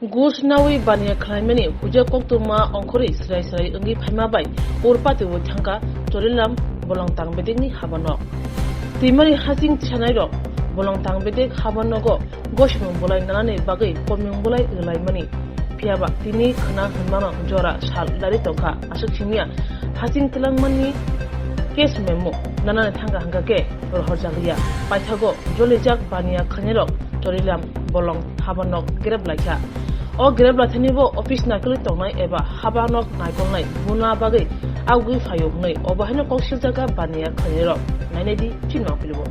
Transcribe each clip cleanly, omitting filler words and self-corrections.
Gus nawi bania khlaimani huja koktuma ongkhori srai srai angi phaima bai urpati wo thangka torilam bolong tangbedekni habanok timari hasing chanai rok bolong tangbedek habanogo goshmung bolai nanani bagai komung bolai elaimani phiaba tini khana hunmano jora sal dari tokha asuk simia hasing tilangmani kes memo nanani thangka hangake horjagia paithago jolijak bania khanirok torilam bolong habanok grab laikha o grab lathanibo office nakli tongnai eba habanok naikolnai buna bagai augui phayoknai obahino koksil jaga bania khanirok nainedi chino pilibo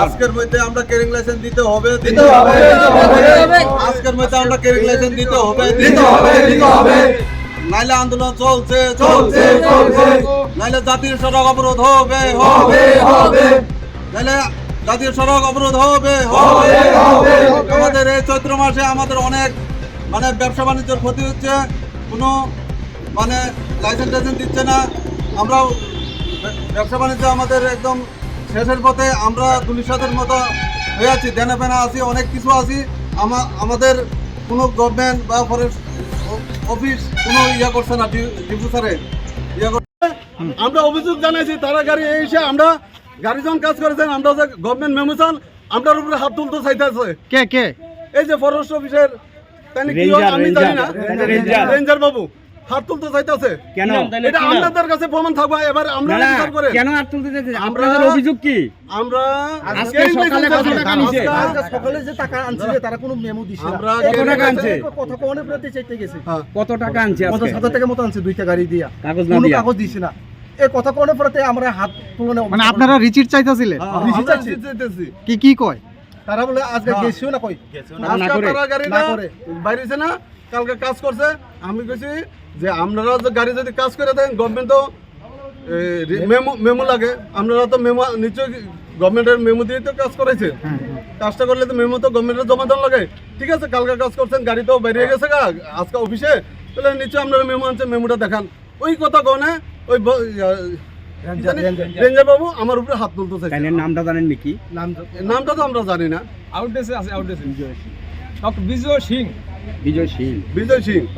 আজকের মধ্যে আমরা caring licence দিতে হবে আজকের মধ্যে আমরা caring licence দিতে হবে নাইলে আন্দোলন চলছে নাইলে জাতীয় সড়ক অবরোধ হবে নাইলে জাতীয় সড়ক অবরোধ হবে আমাদের এই চৈত্র মাসে আমাদের অনেক মানে ব্যবসা বাণিজ্যের ক্ষতি হচ্ছে কোনো মানে লাইসেন্স টাইসেন্স দিচ্ছে না আমরাও ব্যবসা বাণিজ্য আমাদের একদম শেষের পথে আমরা দুলিশাদের মতো হয়ে আছি দেনা পেনা আছি অনেক কিছু আছি আমাদের কোনো গভর্নমেন্ট বা ফরেস্ট অফিস কোনো ইয়া করছে না ডিফিউসারে আমরা অভিযোগ জানাইছি তারা গাড়ি এসে আমরা গাড়ি যখন কাজ করেছেন আমরা যে গভর্নমেন্ট মেমোশন আমরার উপরে হাত তুলতে চাইতেছে কে এই যে ফরেস্ট অফিসের আমি জানি না রেঞ্জার বাবু হাত তুলতে চাইতেছে কেন এটা আপনাদের কাছে প্রমাণ থাকবে এবার আমরা বিচার করে কেন হাত তুলতে চাইছে আপনাদের অভিযোগ কি আমরা আজকে সকালে কত টাকা নিছে আজকে সকালে যে টাকা আনছিল তারা কোনো মেমো দিছে না আমরা কত টাকা আনছে কথা কোনে প্রতি চাইতে গেছে কত টাকা আনছে আজকে 50,000 টাকা মতো আনছে দুইটা গাড়ি দিয়া কাগজ না কোনো দিয়া কাগজ দিছে না এই কথা কোনে প্রতি আমরা হাত তুলনে মানে আপনারা রিচিট চাইতাছিলেন চাইতেছি কি কয় তারা বলে আজকে গেছিও না কই আজকে তারা গাড়ি না না করে বাইরেছে না কালকে কাজ করছে আমি কইছি যে আপনারা যে গাড়ি যদি কাজ করে দেন গভর্নমেন্ট তো মেমো লাগে আপনারা তো মেমো নিশ্চয়ই গভর্নমেন্টের মেমো দিয়ে তো কাজ করেছে কাজটা করলে তো মেমো তো গভর্নমেন্টের জমা দেওয়া লাগে ঠিক আছে কালকে কাজ করছেন গাড়ি তো বেরিয়ে গেছে আজকে অফিসে তাহলে নিশ্চয়ই আপনারা মেমো আনছে মেমোটা দেখান ওই কথা কনে ওই রেঞ্জার বাবু আমার উপরে হাত তুলতে চাইছে নামটা জানেন নাকি নামটা তো আমরা জানি না আউটডেসে আছে আউটডেসে ডক্টর বিজয় সিং বিজয় সিং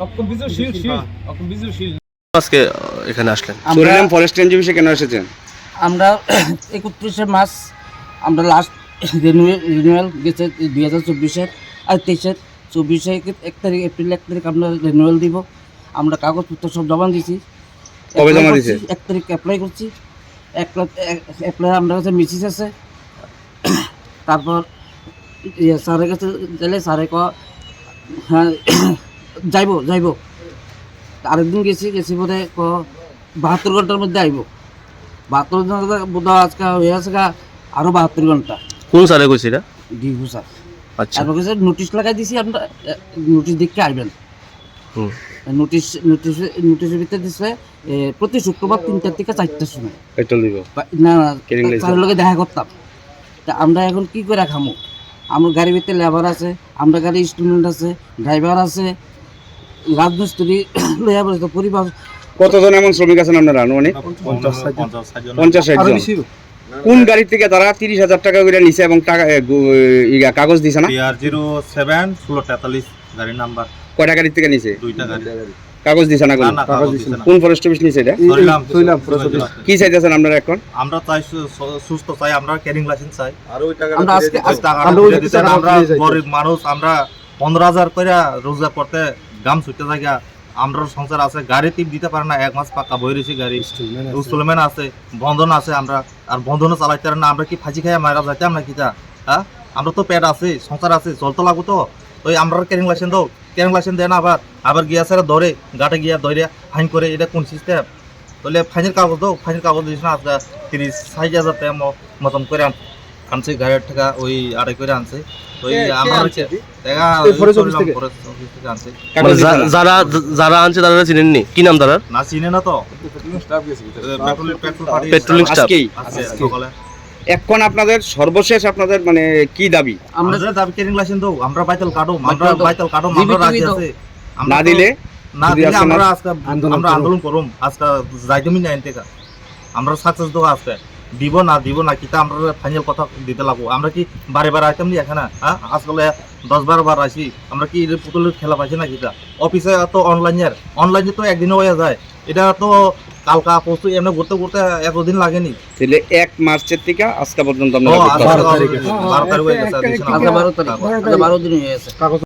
ডক্টর বিজয় সিং ডক্টর বিজয় সিং আজকে এখানে আসলেন সোরেলাম ফরেস্ট রেঞ্জ অফিসে কেন এসেছেন আমরা 31 মার্চ আমরা লাস্ট রিনিউয়াল গেছে 2024-এর আর 23-এর 24-এ 1 তারিখ এপ্রিল 1 তারিখ আমরা রিনিউয়াল দিব আমরা কাগজপত্র সব জমা দিয়েছি কবে জমা দিয়েছে 1 তারিখ অ্যাপ্লাই করছি অ্যাপ্লাই আমরা কাছে মেসেজ আছে তারপর স্যারের কাছে গেলে স্যারে হ্যাঁ যাইব আরেকদিন গেছি পরে 72 ঘন্টার মধ্যে আইব 72 ঘন্টা বোধ আজকে হয়ে আছে আরো 72 ঘন্টা কোন স্যারে কইছে এটা ডিভু স্যার আচ্ছা তারপর কাছে নোটিশ লাগাই দিছি আমরা নোটিশ দেখে আইবেন নোটিশের ভিতরে দিচ্ছে প্রতি শুক্রবার 3টা থেকে 4টার সময় পেট্রোল দিব না স্যারের লগে দেখা করতাম তা আমরা এখন কি করে খামো আমার গাড়ির ভিতরে লেবার আছে আমরা গাড়ি স্টুডেন্ট আছে ড্রাইভার আছে রাজমিস্ত্রি লইয়া বলে তো পরিবার কতজন এমন শ্রমিক আছেন আপনারা আনুমানিক 50-60 জন কোন গাড়ি থেকে তারা 30,000 টাকা করে নিছে এবং টাকা কাগজ দিছে না PR07 1643 গাড়ি নাম্বার কয়টা গাড়ি থেকে নিছে দুইটা গাড়ি কাগজ দিছে না কাগজ দিছে না কোন ফরেস্ট অফিস নিছে এটা সইলাম কি চাইতেছেন আপনারা এখন আমরা চাই সুস্থ চাই আমরা ক্যারিং লাইসেন্স চাই আর ওই টাকা আমরা আজকে আমরা গরিব মানুষ আমরা 15,000 করে রোজগার করতে গাম ছুটতে জায়গা আমরা সংসার আছে গাড়ি টিপ দিতে পারে না 1 মাস পাকা বই রয়েছে গাড়ি ইনস্টলমেন্ট আছে বন্ধন আছে আমরা আর বন্ধনও চালাইতে পারে না আমরা কি ফাঁসি খাইয়া মারা যাইতাম না কিতা হ্যাঁ আমরা তো পেট আছে সংসার আছে চলতে লাগবো তো ওই আমরা ক্যারিং লাইসেন্স দাও ক্যারিং লাইসেন্স দেয় না আবার গিয়া স্যার ধরে গাটে গিয়া ধরে ফাইন করে এটা কোন সিস্টেম তাহলে ফাইনের কাগজ দাও ফাইনের কাগজ দিস না আজকে 30-60,000 টাকা মতন করে আনছে গাড়ির টাকা ওই আড়াই করে আনছে ওই আমরা যারা আনছে তারা চিনেননি কি নাম তারা না চিনে না তো পেট্রোলিং স্টাফ সকালে এখন আপনাদের সর্বশেষ আপনাদের মানে কি দাবি? আমরা আমরা দাবি ট্রেনিং লাইসেন্স দাও, আমরা বাইতাল কাটো, আমরা বাইতাল দাও। বাইতাল কাটো, জিবি আমরা রাজি দাও। আছে। না দিলে না যদি দিলে আজকে আমরা না- আজকে আমরা আন্দোলন করুম, আজকে যাইদমি না এনতেকা আমরা সাকসেস দেবো আজকে। দিব না কিতা আমরা ফাইনাল কথা দিতে লাগবো। আমরা কি বারে বারে আইতাম নি এখানে, হ্যাঁ আজকালে 10-12 বার আসি, আমরা কি পুতুলের খেলা পাইছি না কিতা? অফিসে তো অনলাইনে তো একদিনও হয়ে যায়, এটা তো কালকা পরশু এমনি ঘুরতে ঘুরতে এতদিন লাগেনি। তাহলে 1 মার্চের থেকে আজকে পর্যন্ত ও আপনারা করতে আজকে পারবেন। 12 তারিখ হয়ে গেছে, আজকে 12 তারিখ, আজকে 12 দিন হয়ে গেছে।